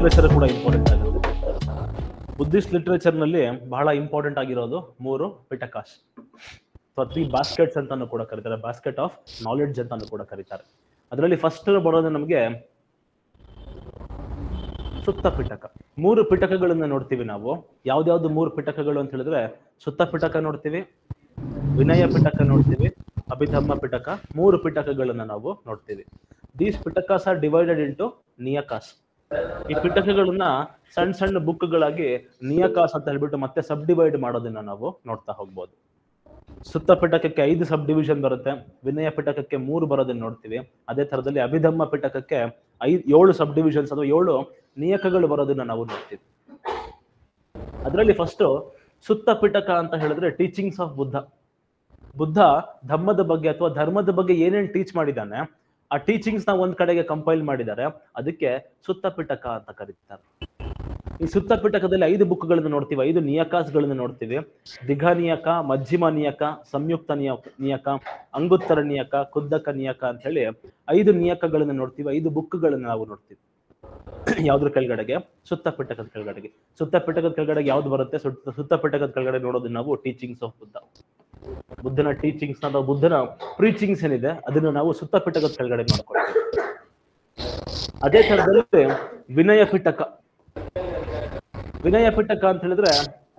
Literature ಕೂಡ important ಆಗುತ್ತೆ. Buddhist literature ನಲ್ಲಿ ಬಹಳ ಇಂಪಾರ್ಟೆಂಟ್ ಆಗಿರೋದು 3 ಪಿಟಕಾಸ್, 3 ಬಾಸ್ಕೆಟ್ಸ್ ಅಂತಾನು ಕೂಡ ಕರೀತಾರೆ, ಬಾಸ್ಕೆಟ್ ಆಫ್ ನಾಲೆಡ್ಜ್ ಅಂತಾನು ಕೂಡ ಕರೀತಾರೆ. ಅದರಲ್ಲಿ ಫಸ್ಟ್ ಬರೋದು ನಮಗೆ ಸುತ್ತ ಪಿಟಕ. 3 ಪಿಟಕಗಳನ್ನ ನೋಡ್ತೀವಿ ನಾವು. ಯಾವ್ದಾವ್ದು 3 ಪಿಟಕಗಳು ಅಂತ ಹೇಳಿದ್ರೆ, ಸುತ್ತ ಪಿಟಕ ನೋಡ್ತೀವಿ, ವಿನಯ ಪಿಟಕ ನೋಡ್ತೀವಿ, ಅಭಿಧಮ್ಮ ಪಿಟಕ. 3 ಪಿಟಕಗಳನ್ನ ನಾವು ನೋಡ್ತೀವಿ. These Pitakas are divided into nikayas. ಈ ಪಿಟಕಗಳನ್ನ ಸಣ್ಣ ಸಣ್ಣ ಬುಕ್ಗಳಾಗಿ ನಿಯಕಾಸ್ ಅಂತ ಹೇಳ್ಬಿಟ್ಟು ಮತ್ತೆ ಸಬ್ ಡಿವೈಡ್ ಮಾಡೋದನ್ನ ನಾವು ನೋಡ್ತಾ ಹೋಗ್ಬೋದು. ಸುತ್ತ ಪಿಟಕಕ್ಕೆ 5 ಸಬ್ ಡಿವಿಷನ್ ಬರುತ್ತೆ, ವಿನಯ ಪಿಟಕಕ್ಕೆ 3 ಬರೋದನ್ನ ನೋಡ್ತೀವಿ. ಅದೇ ತರದಲ್ಲಿ ಅಭಿಧಮ್ಮ ಪಿಟಕಕ್ಕೆ 7 ಸಬ್ ಡಿವಿಷನ್ಸ್ ಅಥವಾ 7 ನಿಯಕಗಳು ಬರೋದನ್ನ ನಾವು ನೋಡ್ತೀವಿ. ಅದರಲ್ಲಿ ಫಸ್ಟ್ ಸುತ್ತ ಪಿಟಕ ಅಂತ ಹೇಳಿದ್ರೆ ಟೀಚಿಂಗ್ಸ್ ಆಫ್ ಬುದ್ಧ. ಬುದ್ಧ ಧಮ್ಮದ ಬಗ್ಗೆ ಅಥವಾ ಧರ್ಮದ ಬಗ್ಗೆ ಏನೇನ್ ಟೀಚ್ ಮಾಡಿದ್ದಾನೆ ಆ ಟೀಚಿಂಗ್ಸ್ ನ ಒಂದ್ ಕಡೆಗೆ ಕಂಪೈಲ್ ಮಾಡಿದ್ದಾರೆ, ಅದಕ್ಕೆ ಸುತ್ತ ಪಿಟಕ ಅಂತ ಕರೀತಾರೆ. ಈ ಸುತ್ತ ಪಿಟಕದಲ್ಲಿ 5 ಬುಕ್ಗಳನ್ನ ನೋಡ್ತೀವಿ, 5 ನಿಯಕಾಸ್ಗಳನ್ನ ನೋಡ್ತೀವಿ. ದಿಘ ನಿಯಕ, ಮಧ್ಯಮ ನಿಯಕ, ಸಂಯುಕ್ತ ನಿಯಕ, ಅಂಗುತ್ತರ ನಿಯಕ, ಕುದ್ದಕ ನಿಯಕ ಅಂತ ಹೇಳಿ 5 ನಿಯಕಗಳನ್ನ ನೋಡ್ತೀವಿ, 5 ಬುಕ್ಗಳನ್ನ ನಾವು ನೋಡ್ತೀವಿ. ಯಾವ್ದ್ರ ಕೆಳಗಡೆಗೆ? ಸುತ್ತ ಪಿಟಕದ ಕೆಳಗಡೆಗೆ. ಸುತ್ತ ಪಿಟಕದ ಕೆಳಗಡೆಗೆ ಯಾವ್ದು ಬರುತ್ತೆ? ಸುತ್ತ ಪಿಟಕದ ಕೆಳಗಡೆ ನೋಡೋದು ನಾವು ಟೀಚಿಂಗ್ಸ್ ಆಫ್ ಬುದ್ಧ. ಬುದ್ಧನ ಟೀಚಿಂಗ್ಸ್ ಅಥವಾ ಬುದ್ಧನ ಪ್ರೀಚಿಂಗ್ಸ್ ಏನಿದೆ ಅದನ್ನ ನಾವು ಸುತ್ತ ಪಿಟಕದ ಕೆಳಗಡೆ ಮಾಡ್ಕೊಳ್ತೀವಿ. ಅದೇ ತರದಲ್ಲಿ ವಿನಯ ಪಿಟಕ. ವಿನಯ ಪಿಟಕ ಅಂತ ಹೇಳಿದ್ರೆ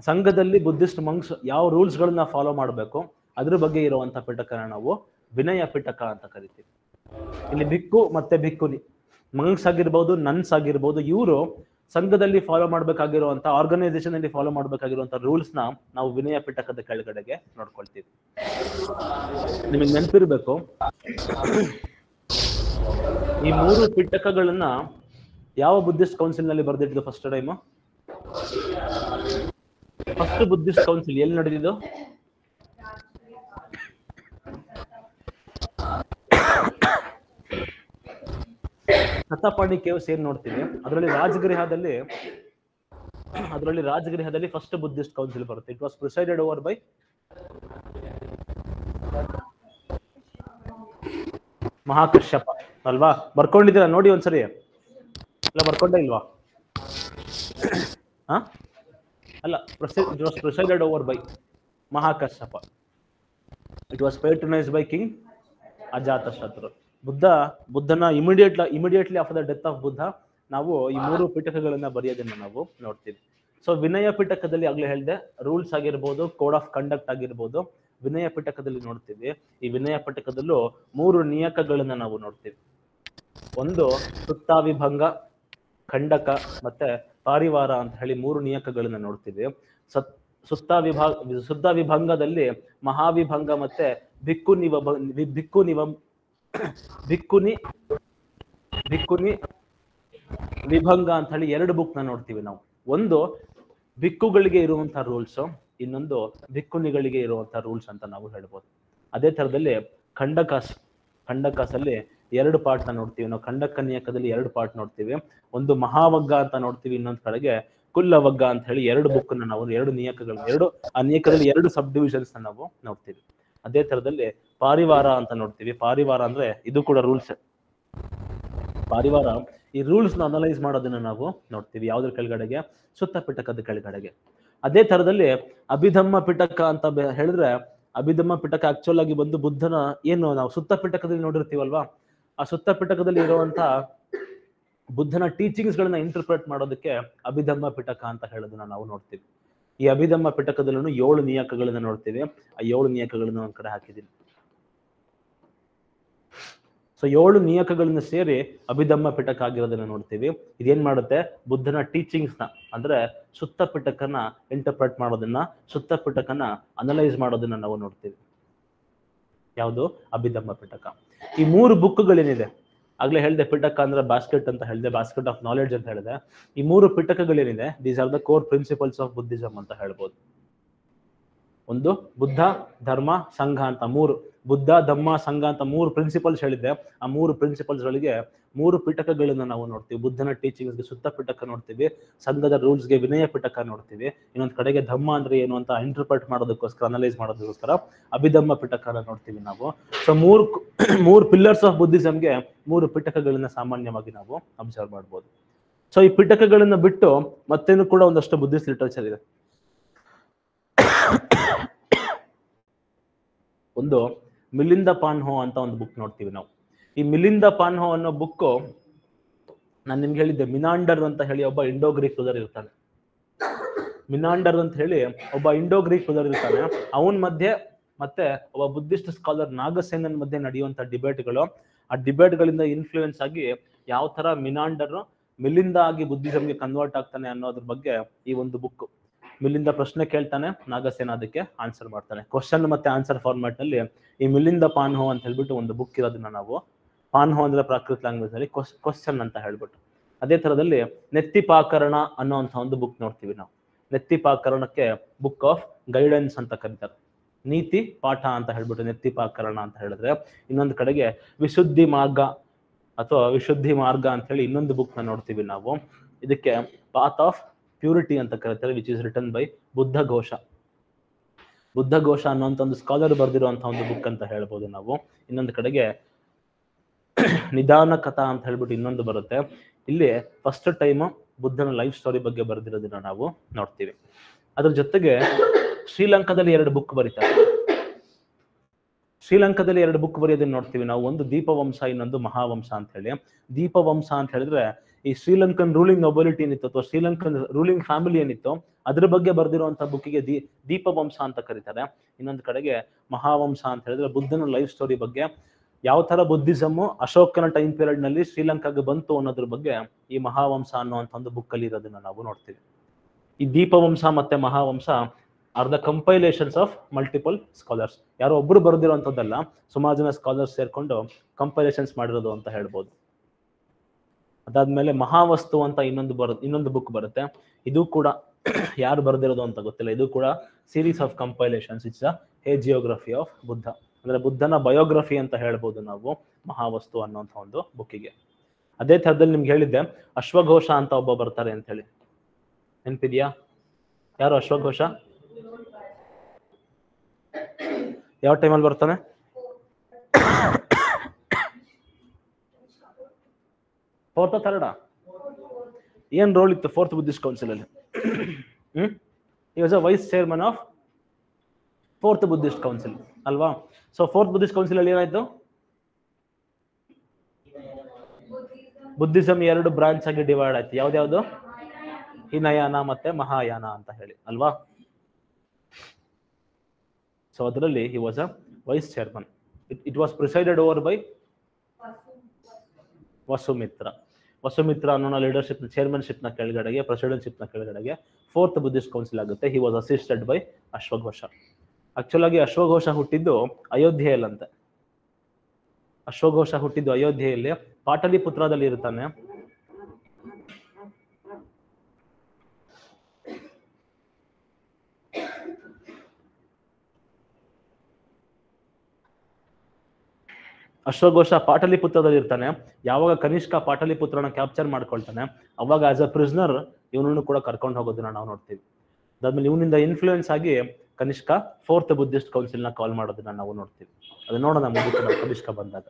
ಸಂಘದಲ್ಲಿ ಬುದ್ಧಿಸ್ಟ್ ಮಂಕ್ಸ್ ಯಾವ ರೂಲ್ಸ್ ಗಳನ್ನ ಫಾಲೋ ಮಾಡಬೇಕು ಅದ್ರ ಬಗ್ಗೆ ಇರುವಂತ ಪಿಟಕನ ನಾವು ವಿನಯ ಪಿಟಕ ಅಂತ ಕರಿತೀವಿ. ಇಲ್ಲಿ ಭಿಕ್ಕು ಮತ್ತೆ ಭಿಕ್ಕುನಿ, ಮಂಕ್ಸ್ ಆಗಿರ್ಬೋದು, ನನ್ಸ್ ಆಗಿರ್ಬೋದು, ಇವರು ಸಂಘದಲ್ಲಿ ಫಾಲೋ ಮಾಡ್ಬೇಕಾಗಿರುವಂತ, ಆರ್ಗನೈಸೇಷನ್ ಅಲ್ಲಿ ಫಾಲೋ ಮಾಡ್ಬೇಕಾಗಿರುವಂತ ರೂಲ್ಸ್ ನ ನಾವು ವಿನಯ ಪಿಟಕದ ಕೆಳಗಡೆಗೆ ನೋಡ್ಕೊಳ್ತೀವಿ. ನಿಮಗೆ ನೆನಪಿರ್ಬೇಕು, ಈ 3 ಪಿಟಕಗಳನ್ನ ಯಾವ ಬುದ್ಧಿಸ್ಟ್ ಕೌನ್ಸಿಲ್ ನಲ್ಲಿ ಬರೆದಿದ್ದು first time? First Buddhist council ಎಲ್ಲಿ ನಡೆದಿದ್ದು? ಸತಪಾಣಿ ಕೇವ್ಸ್ ಏನ್ ನೋಡ್ತೀವಿ, ಅದರಲ್ಲಿ ರಾಜಗೃಹದಲ್ಲಿ ಫಸ್ಟ್ ಬುದ್ಧಿಸ್ಟ್ ಕೌನ್ಸಿಲ್ ಬರುತ್ತೆ. It was presided over by Mahakashyapa ಅಲ್ವಾ? ಬರ್ಕೊಂಡಿದ್ದೀರಾ ನೋಡಿ ಒಂದ್ಸರಿ, ಇಲ್ಲ ಬರ್ಕೊಂಡೇ ಇಲ್ವಾ? ಅಲ್ಲ, it was presided over by Mahakashyapa. It was patronized by king Ajatashatru. ಬುದ್ಧನ immediately after the death of Buddha ನಾವು ಈ 3 ಪಿಟಕಗಳನ್ನ ಬರೆಯೋದನ್ನ ನಾವು ನೋಡ್ತೀವಿ. ಸೊ ವಿನಯ ಪಿಟಕದಲ್ಲಿ ಆಗ್ಲೇ ಹೇಳಿದೆ, ರೂಲ್ಸ್ ಆಗಿರ್ಬೋದು, ಕೋಡ್ ಆಫ್ ಕಂಡಕ್ಟ್ ಆಗಿರ್ಬೋದು, ವಿನಯ ಪಿಟಕದಲ್ಲಿ ನೋಡ್ತೀವಿ. ಈ ವಿನಯ ಪಿಟಕದಲ್ಲೂ 3 ನಿಯಕಗಳನ್ನ ನಾವು ನೋಡ್ತೀವಿ. ಒಂದು ಸುತ್ತಾವಿಭಂಗ, ಖಂಡಕ ಮತ್ತೆ ಪಾರಿವಾರ ಅಂತ ಹೇಳಿ 3 ನಿಯಕಗಳನ್ನ ನೋಡ್ತೀವಿ. ಸುತ್ತಾವಿಭಂಗದಲ್ಲಿ ಮಹಾವಿಭಂಗ ಮತ್ತೆ ಭಿಕ್ಕುನಿ ವಿಭಂಗ ಅಂತ ಹೇಳಿ 2 ಬುಕ್ ನ ನೋಡ್ತೀವಿ ನಾವು. ಒಂದು ಭಿಕ್ಕುಗಳಿಗೆ ಇರುವಂತಹ ರೂಲ್ಸ್, ಇನ್ನೊಂದು ಭಿಕ್ಕುನಿಗಳಿಗೆ ಇರುವಂತಹ ರೂಲ್ಸ್ ಅಂತ ನಾವು ಹೇಳ್ಬೋದು. ಅದೇ ತರದಲ್ಲಿ ಖಂಡಕಾಸ್ ಅಲ್ಲಿ 2 ಪಾರ್ಟ್ ನ ನೋಡ್ತೀವಿ ನಾವು. ಖಂಡಕ ನಿಯಕದಲ್ಲಿ 2 ಪಾರ್ಟ್ ನೋಡ್ತೀವಿ. ಒಂದು ಮಹಾವಗ್ಗ ಅಂತ ನೋಡ್ತೀವಿ, ಇನ್ನೊಂದ್ ಕಡೆಗೆ ಕುಲ್ಲವಗ್ಗ ಅಂತ ಹೇಳಿ 2 ಬುಕ್ ನ ನಾವು, 2 ನಿಯಕಗಳು, ಆ ನಿಯಕದಲ್ಲಿ 2 ಸಬ್ ಡಿವಿಷನ್ಸ್ ನ ನಾವು ನೋಡ್ತೀವಿ. ಅದೇ ತರದಲ್ಲಿ ಪಾರಿವಾರ ಅಂತ ನೋಡ್ತೀವಿ. ಪಾರಿವಾರ ಅಂದ್ರೆ ಇದು ಕೂಡ ರೂಲ್ಸ್. ಪಾರಿವಾರ ಈ ರೂಲ್ಸ್ ನ ಅನಲೈಸ್ ಮಾಡೋದನ್ನ ನಾವು ನೋಡ್ತೀವಿ. ಯಾವ್ದ್ರ ಕೆಳಗಡೆಗೆ? ಸುತ್ತ ಪಿಟಕದ ಕೆಳಗಡೆಗೆ. ಅದೇ ತರದಲ್ಲಿ ಅಭಿಧಮ್ಮ ಪಿಟಕ ಅಂತ ಹೇಳಿದ್ರೆ, ಅಭಿಧಮ್ಮ ಪಿಟಕ ಆಕ್ಚುಲ್ ಆಗಿ ಬಂದು ಬುದ್ಧನ ಏನು ನಾವು ಸುತ್ತ ಪಿಟಕದಲ್ಲಿ ನೋಡಿರ್ತೀವಲ್ವಾ, ಆ ಸುತ್ತ ಪಿಟಕದಲ್ಲಿ ಇರುವಂತ ಬುದ್ಧನ ಟೀಚಿಂಗ್ಸ್ ಗಳನ್ನ ಇಂಟರ್ಪ್ರೆಟ್ ಮಾಡೋದಕ್ಕೆ ಅಭಿಧಮ್ಮ ಪಿಟಕ ಅಂತ ಹೇಳೋದನ್ನ ನಾವು ನೋಡ್ತೀವಿ. ಈ ಅಭಿಧಮ್ಮ ಪಿಟಕದಲ್ಲೂ 7 ನಿಯಕಗಳನ್ನ ನೋಡ್ತೀವಿ. ಆ 7 ನಿಯಕಗಳನ್ನ ಒಂದ್ ಕಡೆ ಹಾಕಿದ್ದೀನಿ. ಸೊ 7 ನಿಯಕಗಳನ್ನ ಸೇರಿ ಅಭಿಧಮ್ಮ ಪಿಟಕ ಆಗಿರೋದನ್ನ ನೋಡ್ತೀವಿ. ಇದೇನ್ ಮಾಡುತ್ತೆ? ಬುದ್ಧನ ಟೀಚಿಂಗ್ಸ್ ನ ಅಂದ್ರೆ ಸುತ್ತ ಪಿಟಕನ ಇಂಟರ್ಪ್ರೆಟ್ ಮಾಡೋದನ್ನ, ಸುತ್ತ ಪಿಟಕನ ಅನಲೈಸ್ ಮಾಡೋದನ್ನ ನಾವು ನೋಡ್ತೀವಿ. ಯಾವುದು? ಅಭಿಧಮ್ಮ ಪಿಟಕ. ಈ 3 ಬುಕ್ಗಳೇನಿದೆ, ಆಗ್ಲೇ ಹೇಳಿದೆ ಪಿಟಕ ಅಂದ್ರೆ ಬಾಸ್ಕೆಟ್ ಅಂತ ಹೇಳಿದೆ, ಬಾಸ್ಕೆಟ್ ಆಫ್ ನಾಲೆಡ್ಜ್ ಅಂತ ಹೇಳಿದೆ. ಈ 3 ಪಿಟಕಗಳೇನಿದೆ, these are the core principles of Buddhism ಅಂತ ಹೇಳ್ಬೋದು. ಒಂದು ಬುದ್ಧ, ಧರ್ಮ, ಸಂಘ ಅಂತ 3, ಬುದ್ಧ, ಧಮ್ಮ, ಸಂಘ ಅಂತ 3 ಪ್ರಿನ್ಸಿಪಲ್ಸ್ ಹೇಳಿದ್ದೆ. ಆ 3 ಪ್ರಿನ್ಸಿಪಲ್ಸ್ ಗಳಿಗೆ 3 ಪಿಟಕಗಳನ್ನ ನಾವು ನೋಡ್ತೀವಿ. ಬುದ್ಧನ ಟೀಚಿಂಗ್ಸ್ಗೆ ಸುತ್ತ ಪಿಟಕ ನೋಡ್ತೀವಿ, ಸಂಘದ ರೂಲ್ಸ್ಗೆ ವಿನಯ ಪಿಟಕ ನೋಡ್ತೀವಿ, ಇನ್ನೊಂದ್ ಕಡೆಗೆ ಧಮ್ಮ ಅಂದ್ರೆ ಏನು ಅಂತ ಇಂಟರ್ಪ್ರೆಟ್ ಮಾಡೋದಕ್ಕೋಸ್ಕರ, ಅನಲೈಸ್ ಮಾಡೋದಕ್ಕೋಸ್ಕರ ಅಭಿಧಮ್ಮ ಪಿಟಕನ ನೋಡ್ತೀವಿ ನಾವು. ಸೊ 3 ಪಿಲ್ಲರ್ಸ್ ಆಫ್ ಬುದ್ಧಿಸಮ್ಗೆ 3 ಪಿಟಕಗಳನ್ನ ಸಾಮಾನ್ಯವಾಗಿ ನಾವು ಅಬ್ಸರ್ವ್ ಮಾಡ್ಬೋದು. ಸೊ ಈ ಪಿಟಕಗಳನ್ನ ಬಿಟ್ಟು ಮತ್ತೇನು ಕೂಡ ಒಂದಷ್ಟು ಬುದ್ಧಿಸ್ಟ್ ಲಿಟರೇಚರ್ ಇದೆ. ಒಂದು ಮಿಲಿಂದ ಪಾನ್ಹೋ ಅಂತ ಒಂದು ಬುಕ್ ನೋಡ್ತೀವಿ ನಾವು. ಈ ಮಿಲಿಂದ ಪಾನ್ಹೋ ಅನ್ನೋ ಬುಕ್ ನಾನು ನಿಮ್ಗೆ ಹೇಳಿದ್ದೆ, ಮಿನಾಂಡರ್ ಅಂತ ಹೇಳಿ ಒಬ್ಬ ಇಂಡೋ ಗ್ರೀಕ್ ರೂಲರ್ ಇರ್ತಾನೆ. ಮಿನಾಂಡರ್ ಅಂತ ಹೇಳಿ ಒಬ್ಬ ಇಂಡೋ ಗ್ರೀಕ್ ರೂಲರ್ ಇರ್ತಾನೆ. ಅವನ್ ಮಧ್ಯೆ ಮತ್ತೆ ಒಬ್ಬ ಬುದ್ಧಿಸ್ಟ್ ಸ್ಕಾಲರ್ ನಾಗಸೇನನ್ ಮಧ್ಯೆ ನಡೆಯುವಂತ ಡಿಬೇಟ್ಗಳು, ಆ ಡಿಬೇಟ್ಗಳಿಂದ ಇನ್ಫ್ಲೂಯೆನ್ಸ್ ಆಗಿ ಯಾವ ತರ ಮಿನಾಂಡರ್ ಮಿಲಿಂದ ಆಗಿ ಬುದ್ಧಿಸಮ್ಗೆ ಕನ್ವರ್ಟ್ ಆಗ್ತಾನೆ ಅನ್ನೋದ್ರ ಬಗ್ಗೆ ಈ ಒಂದು ಬುಕ್. ಮಿಲಿಂದ ಪ್ರಶ್ನೆ ಕೇಳ್ತಾನೆ, ನಾಗಸೇನ ಅದಕ್ಕೆ ಆನ್ಸರ್ ಮಾಡ್ತಾನೆ. ಕ್ವಶನ್ ಮತ್ತೆ ಆನ್ಸರ್ ಫಾರ್ಮ್ಯಾಟ್ ನಲ್ಲಿ ಈ ಮಿಲಿಂದ ಪಾನ್ಹೋ ಅಂತ ಹೇಳ್ಬಿಟ್ಟು ಒಂದು ಬುಕ್ ಇರೋದನ್ನ ನಾವು, ಪಾನ್ಹೋ ಅಂದ್ರೆ ಪ್ರಾಕೃತ ಲ್ಯಾಂಗ್ವೇಜ್ ನಲ್ಲಿ ಕ್ವಶನ್ ಅಂತ ಹೇಳ್ಬಿಟ್ಟು, ಅದೇ ತರದಲ್ಲಿ ನೆತ್ತಿಪಾಕರಣ ಅನ್ನೋಂಥ ಒಂದು ಬುಕ್ ನೋಡ್ತೀವಿ ನಾವು. ನೆತ್ತಿಪಾಕರಣಕ್ಕೆ ಬುಕ್ ಆಫ್ ಗೈಡೆನ್ಸ್ ಅಂತ ಕರೀತಾರೆ. ನೀತಿ ಪಾಠ ಅಂತ ಹೇಳ್ಬಿಟ್ಟು ನೆತ್ತಿಪಾಕರಣ ಅಂತ ಹೇಳಿದ್ರೆ, ಇನ್ನೊಂದು ಕಡೆಗೆ ವಿಶುದ್ಧಿ ಮಾರ್ಗ ಅಥವಾ ವಿಶುದ್ಧಿ ಮಾರ್ಗ ಅಂತ ಹೇಳಿ ಇನ್ನೊಂದು ಬುಕ್ ನ ನೋಡ್ತೀವಿ ನಾವು. ಇದಕ್ಕೆ ಪಾತ್ ಆಫ್ ಪ್ಯೂರಿಟಿ ಅಂತ ಕರೀತಾರೆ, ವಿಚ್ ಇಸ್ ರಿಟನ್ ಬೈ ಬುದ್ಧಘೋಷ. ಬುದ್ಧಘೋಷ ಅನ್ನೋಂಥ ಒಂದು ಸ್ಕಾಲರ್ ಬರೆದಿರುವಂತಹ ಒಂದು ಬುಕ್ ಅಂತ ಹೇಳ್ಬೋದು ನಾವು. ಇನ್ನೊಂದು ಕಡೆಗೆ ನಿಧಾನ ಕಥಾ ಅಂತ ಹೇಳ್ಬಿಟ್ಟು ಇನ್ನೊಂದು ಬರುತ್ತೆ. ಇಲ್ಲಿ ಫಸ್ಟ್ ಟೈಮ್ ಬುದ್ಧನ ಲೈಫ್ ಸ್ಟೋರಿ ಬಗ್ಗೆ ಬರೆದಿರೋದನ್ನ ನಾವು ನೋಡ್ತೀವಿ. ಅದ್ರ ಜೊತೆಗೆ ಶ್ರೀಲಂಕಾದಲ್ಲಿ 2 ಬುಕ್ ಬರೀತಾರೆ. ಶ್ರೀಲಂಕಾದಲ್ಲಿ 2 ಬುಕ್ ಬರೆಯೋದನ್ನ ನೋಡ್ತೀವಿ ನಾವು. ಒಂದು ದೀಪವಂಶ, ಇನ್ನೊಂದು ಮಹಾವಂಶ ಅಂತ ಹೇಳಿ. ದೀಪವಂಶ ಅಂತ ಹೇಳಿದ್ರೆ ಈ ಶ್ರೀಲಂಕನ್ ರೂಲಿಂಗ್ ನೊಬಲಿಟಿ ಏನಿತ್ತು ಅಥವಾ ಶ್ರೀಲಂಕನ್ ರೂಲಿಂಗ್ ಫ್ಯಾಮಿಲಿ ಏನಿತ್ತು ಅದ್ರ ಬಗ್ಗೆ ಬರೆದಿರುವಂತಹ ಬುಕ್ಕಿಗೆ ದೀಪವಂಶ ಅಂತ ಕರೀತಾರೆ. ಇನ್ನೊಂದು ಕಡೆಗೆ ಮಹಾವಂಶ ಅಂತ ಹೇಳಿದ್ರೆ ಬುದ್ಧನ ಲೈಫ್ ಸ್ಟೋರಿ ಬಗ್ಗೆ, ಯಾವ ತರ ಬುದ್ಧಿಸಮ್ ಅಶೋಕನ ಟೈಮ್ ಪೀರಿಯಡ್ ನಲ್ಲಿ ಶ್ರೀಲಂಕಾಗೆ ಬಂತು ಅನ್ನೋದ್ರ ಬಗ್ಗೆ ಈ ಮಹಾವಂಶ ಅನ್ನುವಂಥ ಒಂದು ಬುಕ್ ಅಲ್ಲಿ ಇರೋದನ್ನ ನಾವು ನೋಡ್ತೀವಿ. ಈ ದೀಪವಂಶ ಮತ್ತೆ Mahavamsa are the compilations of multiple scholars. ಯಾರೋ ಒಬ್ರು ಬರೆದಿರುವಂತದ್ದಲ್ಲ, ಸುಮಾರು ಜನ ಸ್ಕಾಲರ್ಸ್ ಸೇರ್ಕೊಂಡು ಕಂಪೈಲೇಷನ್ಸ್ ಮಾಡಿರೋದು ಅಂತ ಹೇಳ್ಬೋದು. ಅದಾದ್ಮೇಲೆ ಮಹಾವಸ್ತು ಅಂತ ಇನ್ನೊಂದು ಬುಕ್ ಬರುತ್ತೆ. ಇದು ಕೂಡ ಯಾರು ಬರೆದಿರೋದು ಅಂತ ಗೊತ್ತಿಲ್ಲ. ಇದು ಕೂಡ series of compilations. It's a geography of Buddha, ಅಂದ್ರೆ ಬುದ್ಧನ ಬಯೋಗ್ರಫಿ ಅಂತ ಹೇಳ್ಬೋದು ನಾವು ಮಹಾವಸ್ತು ಅನ್ನೋಂಥ ಒಂದು ಬುಕ್ಕಿಗೆ. ಅದೇ ತರದಲ್ಲಿ ನಿಮ್ಗೆ ಹೇಳಿದ್ದೆ ಅಶ್ವಘೋಷ ಅಂತ ಒಬ್ಬ ಬರ್ತಾರೆ ಅಂತ ಹೇಳಿ, ನೆನ್ಪಿದ್ಯಾ? ಯಾರು ಅಶ್ವಘೋಷ? ಯಾವ ಟೈಮಲ್ಲಿ ಬರ್ತಾನೆ? ಫೋರ್ತ್ ಥರ್ಡ್ ಏನ್ ರೋಲ್ ಇತ್ತು ಫೋರ್ತ್ ಬುದ್ಧಿಸ್ಟ್ ಕೌನ್ಸಿಲ್ ಅಲ್ಲಿ? He was a vice chairman of fourth Buddhist council ಅಲ್ವಾ? ಸೊ ಫೋರ್ತ್ ಬುದ್ಧಿಸ್ಟ್ ಕೌನ್ಸಿಲ್ ಅಲ್ಲಿ ಏನಾಯ್ತು? ಬುದ್ಧಿಸಮ್ 2 ಬ್ರಾಂಚ್ ಆಗಿ ಡಿವೈಡ್ ಆಯ್ತು. ಯಾವ್ದ್ಯಾವ್ದು? ಹಿನಯಾನ ಮತ್ತೆ ಮಹಾಯಾನ ಅಂತ ಹೇಳಿ ಅಲ್ವಾ? ಸೊ ಅದರಲ್ಲಿ ಹಿ was a vice chairman. It was presided over by Vasumitra. Vasumitra ಅನ್ನೋ ಲೀಡರ್ಶಿಪ್ ಚೇರ್ಮನ್ಶಿಪ್ ನ ಕೆಳಗಡೆಗೆ, ಪ್ರೆಸಿಡೆನ್ಶಿಪ್ ನ ಕೆಳಗಡೆಗೆ ಫೋರ್ತ್ ಬುದ್ಧಿಸ್ಟ್ ಕೌನ್ಸಿಲ್ ಆಗುತ್ತೆ. ಹಿ ವಾಸ್ ಅಸಿಸ್ಟೆಡ್ ಬೈ ಅಶ್ವಘೋಷ. ಆಕ್ಚುಲ್ ಆಗಿ ಅಶ್ವಘೋಷ ಹುಟ್ಟಿದ್ದು ಅಯೋಧ್ಯೆಯಲ್ಲಂತೆ. ಅಶ್ವಘೋಷ ಹುಟ್ಟಿದ್ದು ಅಯೋಧ್ಯೆಯಲ್ಲಿ, ಪಾಟಲಿಪುತ್ರದಲ್ಲಿ ಇರ್ತಾನೆ. ಅಶ್ವಘೋಷ ಪಾಟಲಿಪುತ್ರದಲ್ಲಿ ಇರ್ತಾನೆ. ಯಾವಾಗ ಕನಿಷ್ಕ ಪಾಟಲಿಪುತ್ರನ ಕ್ಯಾಪ್ಚರ್ ಮಾಡ್ಕೊಳ್ತಾನೆ, ಅವಾಗ ಆಸ್ ಅ ಪ್ರಿಸ್ನರ್ ಇವನನ್ನು ಕೂಡ ಕರ್ಕೊಂಡು ಹೋಗೋದನ್ನ ನಾವು ನೋಡ್ತೀವಿ. ಅದಾದ್ಮೇಲೆ ಇವನಿಂದ ಇನ್ಫ್ಲೂಯೆನ್ಸ್ ಆಗಿ ಕನಿಷ್ಕ ಫೋರ್ತ್ ಬುದ್ಧಿಸ್ಟ್ ಕೌನ್ಸಿಲ್ ನ ಕಾಲ್ ಮಾಡೋದನ್ನ ನಾವು ನೋಡ್ತೀವಿ. ಅದು ನೋಡೋಣ ಮುಂದಕ್ಕೆ ನಾವು ಕನಿಷ್ಕ ಬಂದಾಗ.